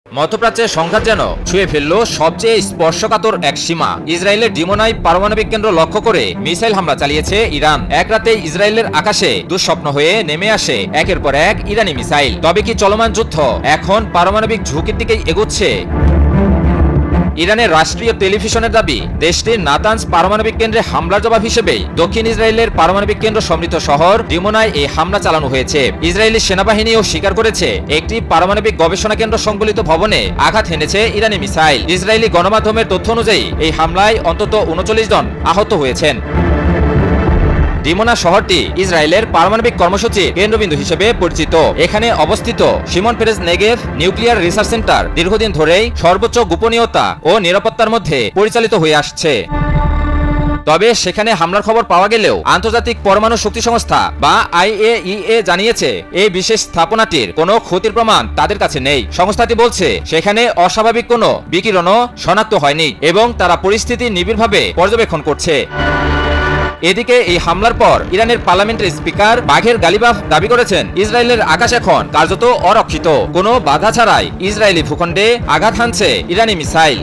মধ্যপ্রাচ্যের সংঘাত যেন ছুঁয়ে ফেলল সবচেয়ে স্পর্শকাতর এক সীমা। ইসরায়েলের ডিমোনাই পারমাণবিক কেন্দ্র লক্ষ্য করে মিসাইল হামলা চালিয়েছে ইরান। এক রাতে ইসরায়েলের আকাশে দুঃস্বপ্ন হয়ে নেমে আসে একের পর এক ইরানি মিসাইল। তবে কি চলমান যুদ্ধ এখন পারমাণবিক ঝুঁকির দিকেই এগোচ্ছে? ইরানের রাষ্ট্রীয় টেলিভিশনের দাবি, দেশটির নাতানজ পারমাণবিক কেন্দ্রে হামলার জবাব হিসেবে দক্ষিণ ইসরায়েলের পারমাণবিক কেন্দ্র সমৃদ্ধ শহর ডিমোনায় এই হামলা চালানো হয়েছে। ইসরায়েলি সেনাবাহিনীও স্বীকার করেছে একটি পারমাণবিক গবেষণা কেন্দ্র সংবলিত ভবনে আঘাত হেনেছে ইরানি মিসাইল। ইসরায়েলি গণমাধ্যমের তথ্য অনুযায়ী এই হামলায় অন্তত ৩৯ জন আহত হয়েছেন। ডিমোনা শহরটি ইসরায়েলের পারমাণবিক কর্মসূচির কেন্দ্রবিন্দু হিসেবে পরিচিত। এখানে অবস্থিত Shimon Peres Negev nuclear research centre দীর্ঘদিন ধরেই সর্বোচ্চ গোপনীয়তা ও নিরাপত্তার মধ্যে পরিচালিত হয়ে আসছে। তবে সেখানে হামলার খবর পাওয়া গেলেও আন্তর্জাতিক পরমাণু শক্তি সংস্থা বা IAEA জানিয়েছে এই বিশেষ স্থাপনাটির কোনো ক্ষতির প্রমাণ তাদের কাছে নেই। সংস্থাটি বলছে সেখানে অস্বাভাবিক কোনো বিকিরণও শনাক্ত হয়নি এবং তারা পরিস্থিতি নিবিড়ভাবে পর্যবেক্ষণ করছে। এদিকে এই হামলার পর ইরানের পার্লামেন্টের স্পিকার বাঘের গালিবাফ দাবি করেছেন, ইসরায়েলের আকাশ এখন কার্যত অরক্ষিত। কোনো বাধা ছাড়াই ইসরায়েলি ভূখণ্ডে আঘাত হানছে ইরানি মিসাইল।